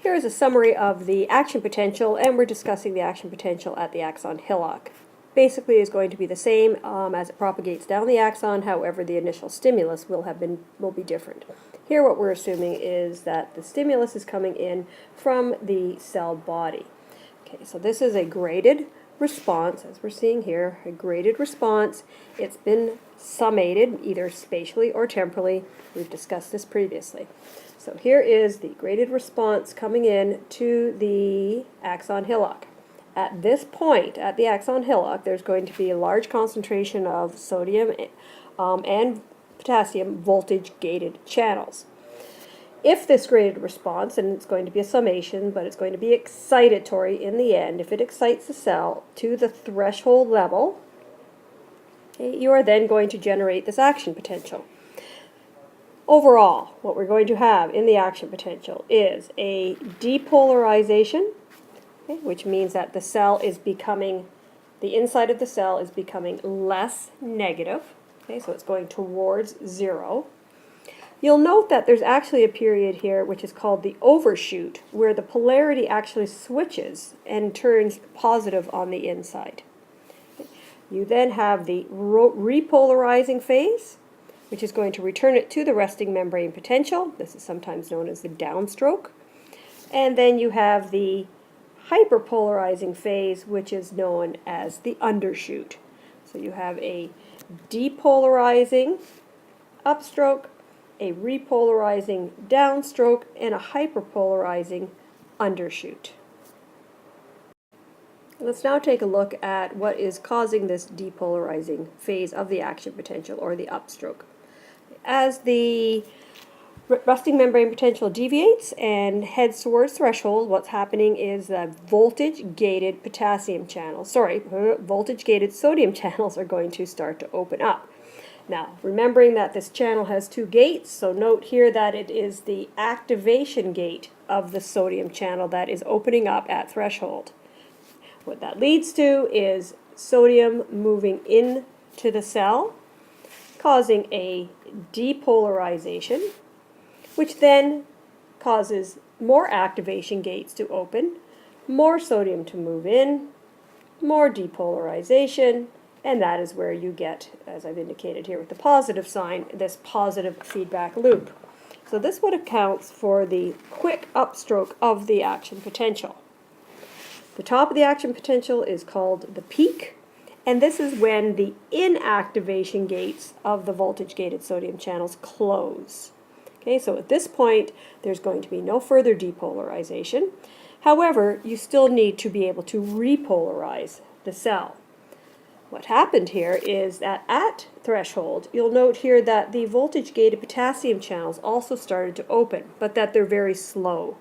Here is a summary of the action potential, and we're discussing the action potential at the axon hillock. Basically is going to be the same as it propagates down the axon, however the initial stimulus will be different. Here what we're assuming is that the stimulus is coming in from the cell body. Okay, so this is a graded response, as we're seeing here, a graded response. It's been summated either spatially or temporally. We've discussed this previously. So here is the graded response coming in to the axon hillock. At this point, at the axon hillock, there's going to be a large concentration of sodium and potassium voltage-gated channels. If this graded response, and it's going to be a summation, but it's going to be excitatory in the end, if it excites the cell to the threshold level, okay, you are then going to generate this action potential. Overall, what we're going to have in the action potential is a depolarization, okay, which means that the cell is becoming, the inside of the cell is becoming less negative, okay, so it's going towards zero. You'll note that there's actually a period here which is called the overshoot, where the polarity actually switches and turns positive on the inside. You then have the repolarizing phase, which is going to return it to the resting membrane potential. This is sometimes known as the downstroke. And then you have the hyperpolarizing phase, which is known as the undershoot. So you have a depolarizing upstroke, a repolarizing downstroke, and a hyperpolarizing undershoot. Let's now take a look at what is causing this depolarizing phase of the action potential, or the upstroke. As the resting membrane potential deviates and heads towards threshold, what's happening is that voltage-gated voltage-gated sodium channels are going to start to open up. Now, remembering that this channel has two gates, so note here that it is the activation gate of the sodium channel that is opening up at threshold. What that leads to is sodium moving into the cell, causing a depolarization, which then causes more activation gates to open, more sodium to move in, more depolarization, and that is where you get, as I've indicated here with the positive sign, this positive feedback loop. So this would accounts for the quick upstroke of the action potential. The top of the action potential is called the peak, and this is when the inactivation gates of the voltage-gated sodium channels close. Okay, so at this point, there's going to be no further depolarization. However, you still need to be able to repolarize the cell. What happened here is that at threshold, you'll note here that the voltage-gated potassium channels also started to open, but that they're very slow.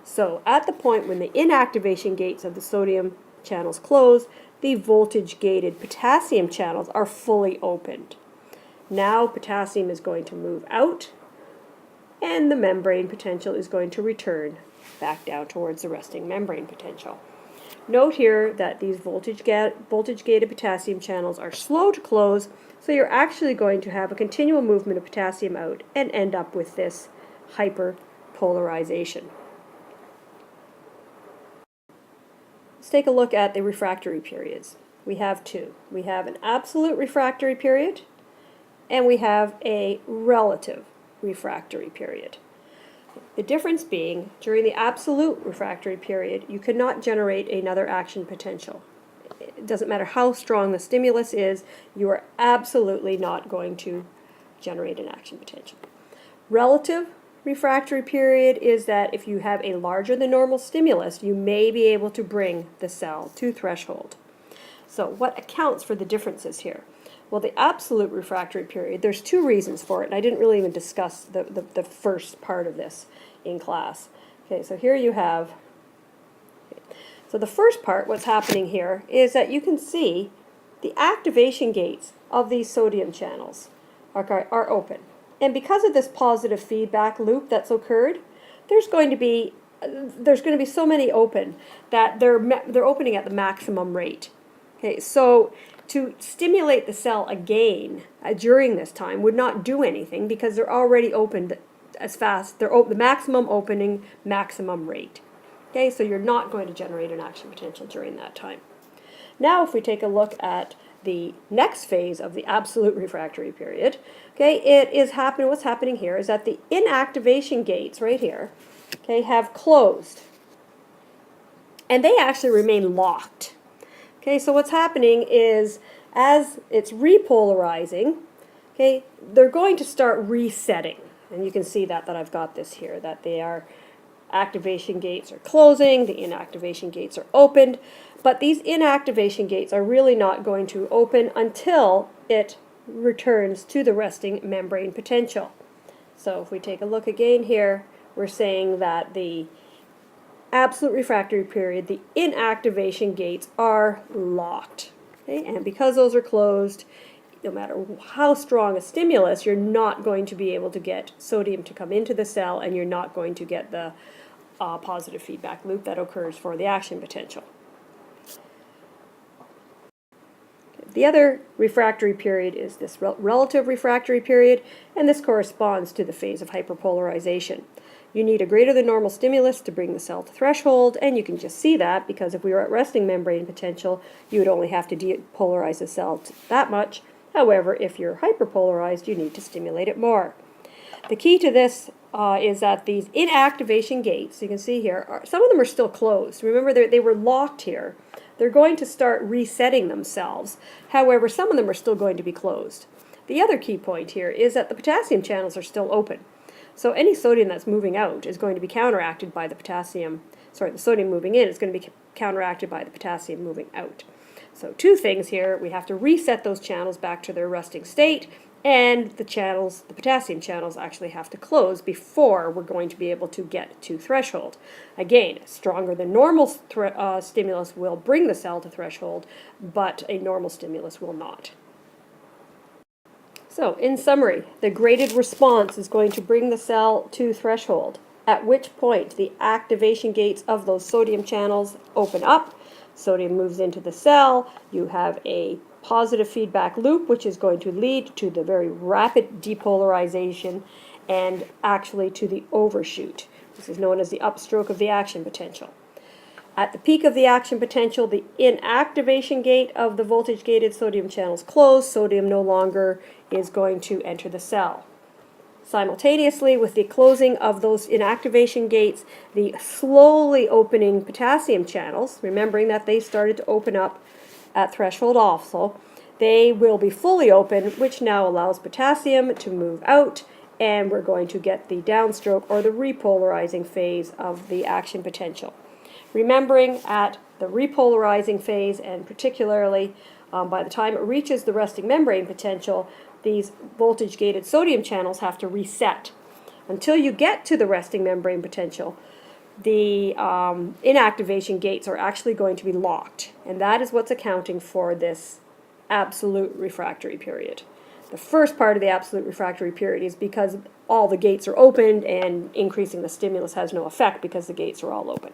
So at the point when the inactivation gates of the sodium channels close, the voltage-gated potassium channels are fully opened. Now potassium is going to move out, and the membrane potential is going to return back down towards the resting membrane potential. Note here that these voltage-gated potassium channels are slow to close, so you're actually going to have a continual movement of potassium out and end up with this hyperpolarization. Let's take a look at the refractory periods. We have two. We have an absolute refractory period, and we have a relative refractory period. The difference being, during the absolute refractory period, you cannot generate another action potential. It doesn't matter how strong the stimulus is, you are absolutely not going to generate an action potential. Relative refractory period is that if you have a larger than normal stimulus, you may be able to bring the cell to threshold. So what accounts for the differences here? Well, the absolute refractory period, there's two reasons for it, and I didn't really even discuss the first part of this in class. Okay, so here you have, so the first part, what's happening here, is that you can see the activation gates of these sodium channels are open. And because of this positive feedback loop that's occurred, there's going to be so many open that they're opening at the maximum rate. Okay, so to stimulate the cell again during this time would not do anything because they're already opened as fast. They're the maximum opening, maximum rate. Okay, so you're not going to generate an action potential during that time. Now, if we take a look at the next phase of the absolute refractory period, okay, what's happening here is that the inactivation gates right here, okay, have closed. And they actually remain locked. Okay, so what's happening is as it's repolarizing, okay, they're going to start resetting. And you can see that I've got this here, that they are activation gates are closing, the inactivation gates are opened, but these inactivation gates are really not going to open until it returns to the resting membrane potential. So if we take a look again here, we're saying that the absolute refractory period, the inactivation gates are locked. Okay? And because those are closed, no matter how strong a stimulus, you're not going to be able to get sodium to come into the cell, and you're not going to get the positive feedback loop that occurs for the action potential. The other refractory period is this relative refractory period, and this corresponds to the phase of hyperpolarization. You need a greater than normal stimulus to bring the cell to threshold, and you can just see that because if we were at resting membrane potential, you would only have to depolarize the cell that much. However, if you're hyperpolarized, you need to stimulate it more. The key to this is that these inactivation gates, you can see here, some of them are still closed. Remember, they were locked here. They're going to start resetting themselves. However, some of them are still going to be closed. The other key point here is that the potassium channels are still open. So any sodium that's moving out is going to be counteracted by the sodium moving in is going to be counteracted by the potassium moving out. So two things here, we have to reset those channels back to their resting state, and the potassium channels actually have to close before we're going to be able to get to threshold. Again, stronger than normal stimulus will bring the cell to threshold, but a normal stimulus will not. So, in summary, the graded response is going to bring the cell to threshold, at which point the activation gates of those sodium channels open up, sodium moves into the cell, you have a positive feedback loop, which is going to lead to the very rapid depolarization and actually to the overshoot. This is known as the upstroke of the action potential. At the peak of the action potential, the inactivation gate of the voltage-gated sodium channels close. Sodium no longer is going to enter the cell. Simultaneously with the closing of those inactivation gates, the slowly opening potassium channels, remembering that they started to open up at threshold also, they will be fully open, which now allows potassium to move out, and we're going to get the downstroke or the repolarizing phase of the action potential. Remembering at the repolarizing phase, and particularly by the time it reaches the resting membrane potential, these voltage-gated sodium channels have to reset. Until you get to the resting membrane potential, the inactivation gates are actually going to be locked, and that is what's accounting for this absolute refractory period. The first part of the absolute refractory period is because all the gates are opened and increasing the stimulus has no effect because the gates are all open.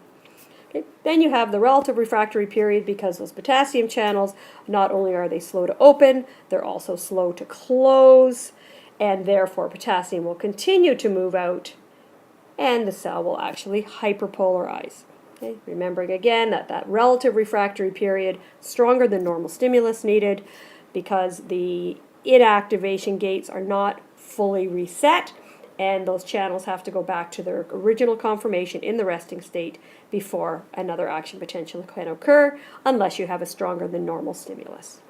Okay. Then you have the relative refractory period because those potassium channels, not only are they slow to open, they're also slow to close, and therefore potassium will continue to move out and the cell will actually hyperpolarize. Okay. Remembering again that relative refractory period, stronger than normal stimulus needed because the inactivation gates are not fully reset, and those channels have to go back to their original conformation in the resting state before another action potential can occur, unless you have a stronger than normal stimulus.